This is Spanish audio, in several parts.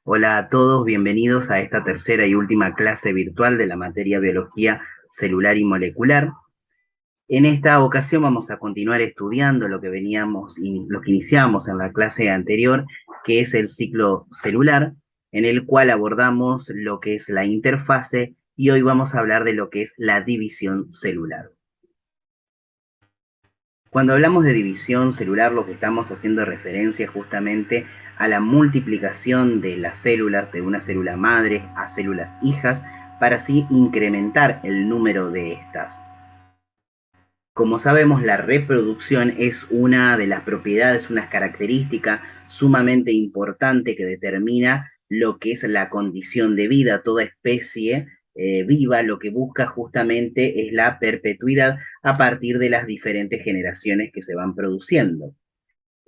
Hola a todos, bienvenidos a esta tercera y última clase virtual de la materia biología celular y molecular. En esta ocasión vamos a continuar estudiando lo que lo que iniciamos en la clase anterior, que es el ciclo celular, en el cual abordamos lo que es la interfase y hoy vamos a hablar de lo que es la división celular. Cuando hablamos de división celular, lo que estamos haciendo referencia justamente a la multiplicación de las células, de una célula madre a células hijas, para así incrementar el número de estas. Como sabemos, la reproducción es una de las propiedades, una característica sumamente importante que determina lo que es la condición de vida. Toda especie viva lo que busca justamente es la perpetuidad a partir de las diferentes generaciones que se van produciendo.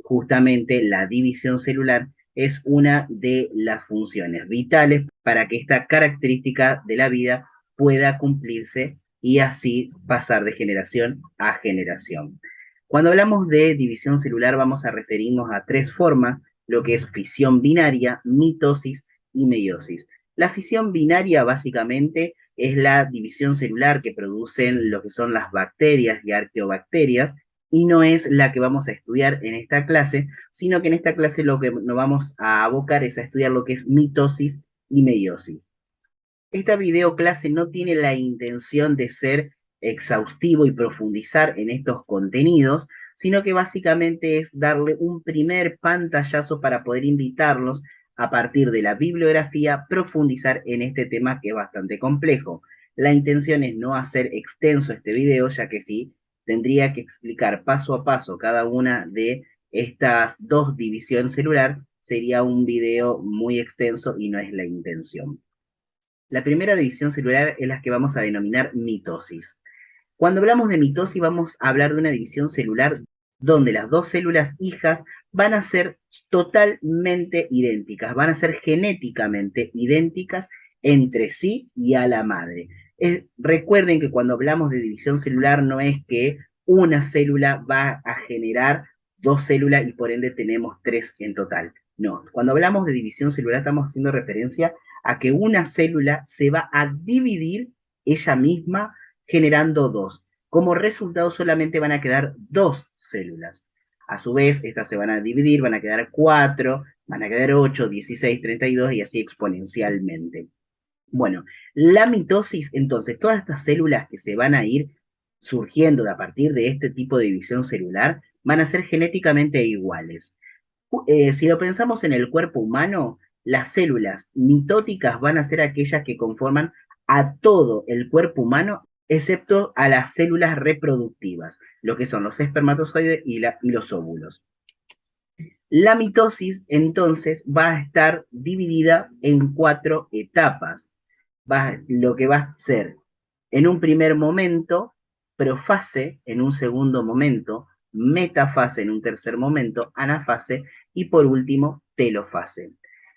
Justamente la división celular es una de las funciones vitales para que esta característica de la vida pueda cumplirse y así pasar de generación a generación. Cuando hablamos de división celular vamos a referirnos a tres formas, lo que es fisión binaria, mitosis y meiosis. La fisión binaria básicamente es la división celular que producen lo que son las bacterias y arqueobacterias, y no es la que vamos a estudiar en esta clase, sino que en esta clase lo que nos vamos a abocar es a estudiar lo que es mitosis y meiosis. Esta videoclase no tiene la intención de ser exhaustivo y profundizar en estos contenidos, sino que básicamente es darle un primer pantallazo para poder invitarlos a partir de la bibliografía profundizar en este tema que es bastante complejo. La intención es no hacer extenso este video, ya que sí, tendría que explicar paso a paso cada una de estas dos divisiones celular, sería un video muy extenso y no es la intención. La primera división celular es la que vamos a denominar mitosis. Cuando hablamos de mitosis vamos a hablar de una división celular donde las dos células hijas van a ser totalmente idénticas, van a ser genéticamente idénticas entre sí y a la madre. Recuerden que cuando hablamos de división celular no es que una célula va a generar dos células y por ende tenemos tres en total. No, cuando hablamos de división celular estamos haciendo referencia a que una célula se va a dividir ella misma generando dos. Como resultado solamente van a quedar dos células. A su vez, estas se van a dividir, van a quedar 4, van a quedar 8, 16, 32 y así exponencialmente. Bueno, la mitosis, entonces, todas estas células que se van a ir surgiendo a partir de este tipo de división celular van a ser genéticamente iguales. Si lo pensamos en el cuerpo humano, las células mitóticas van a ser aquellas que conforman a todo el cuerpo humano, excepto a las células reproductivas, lo que son los espermatozoides y los óvulos. La mitosis, entonces, va a estar dividida en cuatro etapas. Lo que va a ser, en un primer momento, profase en un segundo momento, metafase en un tercer momento, anafase y por último, telofase.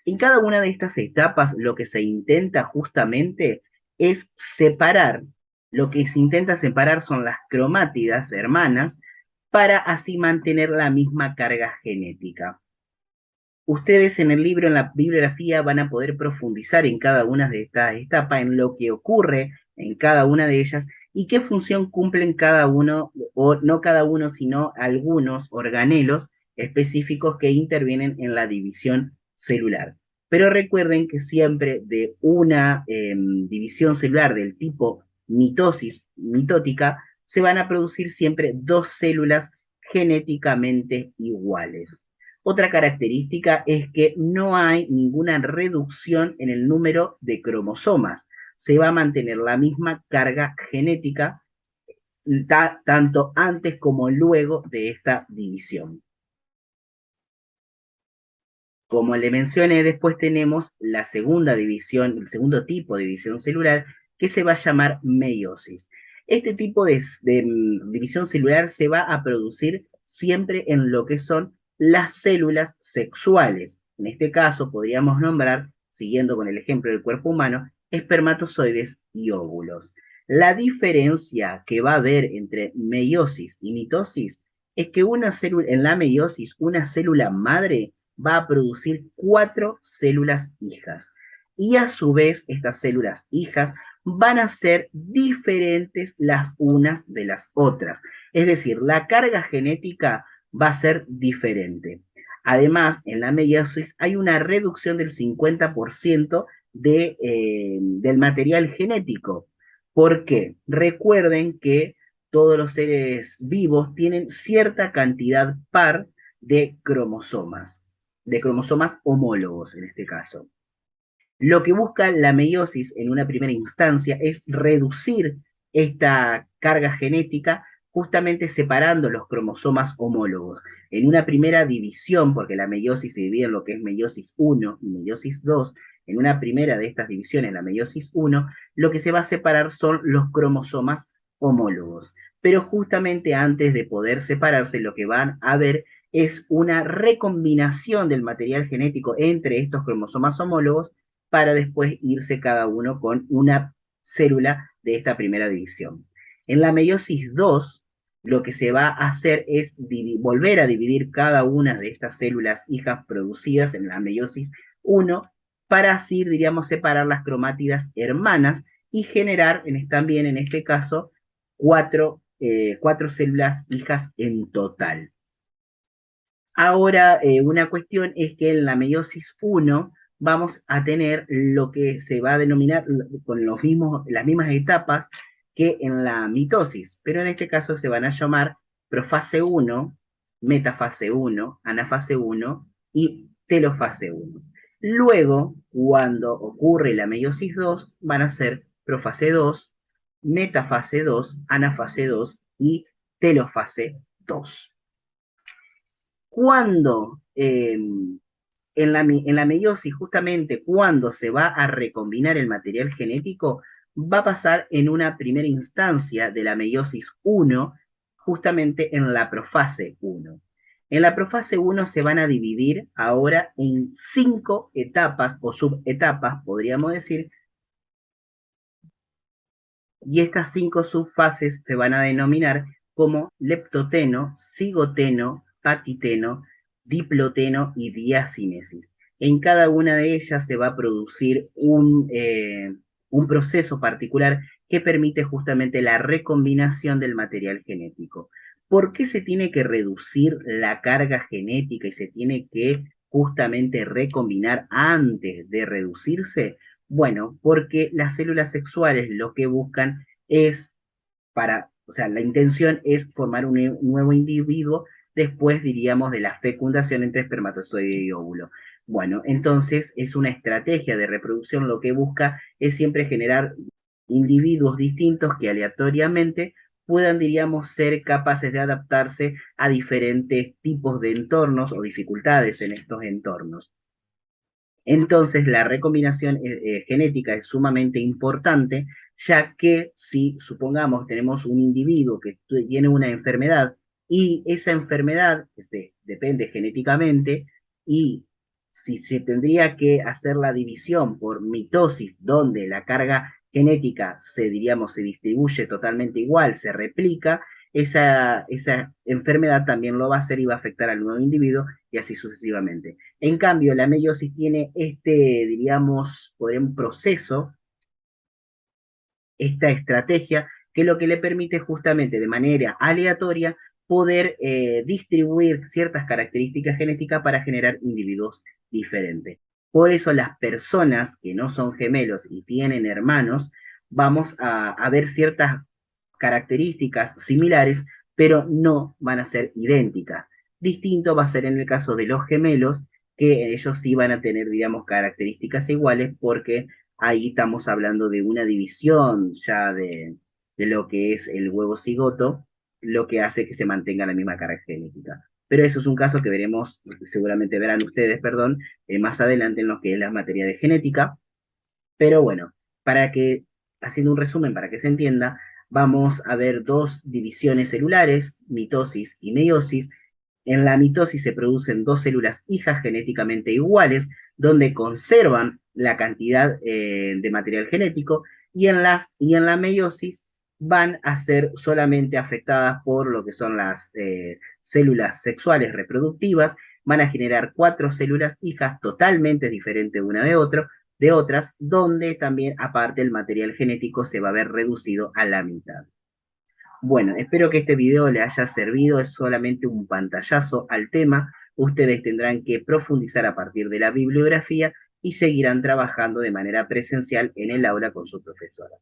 En cada una de estas etapas lo que se intenta justamente es separar, lo que se intenta separar son las cromátidas hermanas para así mantener la misma carga genética. Ustedes en el libro, en la bibliografía, van a poder profundizar en cada una de estas etapas, en lo que ocurre en cada una de ellas y qué función cumplen cada uno, o no cada uno, sino algunos organelos específicos que intervienen en la división celular. Pero recuerden que siempre de una división celular del tipo mitosis, mitótica, se van a producir siempre dos células genéticamente iguales. Otra característica es que no hay ninguna reducción en el número de cromosomas. Se va a mantener la misma carga genética tanto antes como luego de esta división. Como le mencioné, después tenemos la segunda división, el segundo tipo de división celular, que se va a llamar meiosis. Este tipo de división celular se va a producir siempre en lo que son las células sexuales. En este caso podríamos nombrar, siguiendo con el ejemplo del cuerpo humano, espermatozoides y óvulos. La diferencia que va a haber entre meiosis y mitosis es que una célula, en la meiosis, una célula madre va a producir 4 células hijas. Y a su vez, estas células hijas van a ser diferentes las unas de las otras. Es decir, la carga genética va a ser diferente. Además, en la meiosis hay una reducción del 50% del material genético. ¿Por qué? Recuerden que todos los seres vivos tienen cierta cantidad par de cromosomas homólogos en este caso. Lo que busca la meiosis en una primera instancia es reducir esta carga genética justamente separando los cromosomas homólogos. En una primera división, porque la meiosis se divide en lo que es meiosis 1 y meiosis 2, en una primera de estas divisiones, la meiosis 1, lo que se va a separar son los cromosomas homólogos. Pero justamente antes de poder separarse, lo que van a ver es una recombinación del material genético entre estos cromosomas homólogos para después irse cada uno con una célula de esta primera división. En la meiosis 2, lo que se va a hacer es volver a dividir cada una de estas células hijas producidas en la meiosis 1 para así, diríamos, separar las cromátidas hermanas y generar también en este caso cuatro células hijas en total. Ahora, una cuestión es que en la meiosis 1 vamos a tener lo que se va a denominar con las mismas etapas que en la mitosis, pero en este caso se van a llamar profase 1, metafase 1, anafase 1 y telofase 1. Luego, cuando ocurre la meiosis 2, van a ser profase 2, metafase 2, anafase 2 y telofase 2. Cuando en la meiosis, justamente cuando se va a recombinar el material genético, va a pasar en una primera instancia de la meiosis 1, justamente en la profase 1. En la profase 1 se van a dividir ahora en 5 etapas o subetapas, podríamos decir, y estas 5 subfases se van a denominar como leptoteno, cigoteno, patiteno, diploteno y diacinesis. En cada una de ellas se va a producir un proceso particular que permite justamente la recombinación del material genético. ¿Por qué se tiene que reducir la carga genética y se tiene que justamente recombinar antes de reducirse? Bueno, porque las células sexuales lo que buscan es o sea, la intención es formar un nuevo individuo después, diríamos, de la fecundación entre espermatozoide y óvulo. Bueno, entonces es una estrategia de reproducción, lo que busca es siempre generar individuos distintos que aleatoriamente puedan, diríamos, ser capaces de adaptarse a diferentes tipos de entornos o dificultades en estos entornos. Entonces, la recombinación genética es sumamente importante, ya que si supongamos tenemos un individuo que tiene una enfermedad y esa enfermedad depende genéticamente y si se tendría que hacer la división por mitosis, donde la carga genética diríamos, se distribuye totalmente igual, se replica, esa enfermedad también lo va a hacer y va a afectar al nuevo individuo y así sucesivamente. En cambio, la meiosis tiene diríamos, un proceso, esta estrategia, que lo que le permite justamente de manera aleatoria poder distribuir ciertas características genéticas para generar individuos diferentes. Por eso las personas que no son gemelos y tienen hermanos, vamos a ver ciertas características similares, pero no van a ser idénticas. Distinto va a ser en el caso de los gemelos, que ellos sí van a tener, digamos, características iguales, porque ahí estamos hablando de una división ya de lo que es el huevo cigoto, lo que hace que se mantenga la misma carga genética. Pero eso es un caso que veremos, seguramente verán ustedes, perdón, más adelante en lo que es la materia de genética. Pero bueno, haciendo un resumen para que se entienda, vamos a ver dos divisiones celulares, mitosis y meiosis. En la mitosis se producen dos células hijas genéticamente iguales, donde conservan la cantidad de material genético, y en la meiosis van a ser solamente afectadas por lo que son las células sexuales reproductivas, van a generar 4 células hijas totalmente diferentes una de otras, donde también aparte el material genético se va a ver reducido a la mitad. Bueno, espero que este video le haya servido, es solamente un pantallazo al tema. Ustedes tendrán que profundizar a partir de la bibliografía y seguirán trabajando de manera presencial en el aula con su profesora.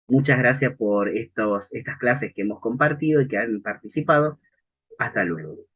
Muchas gracias por estas clases que hemos compartido y que han participado. Hasta luego.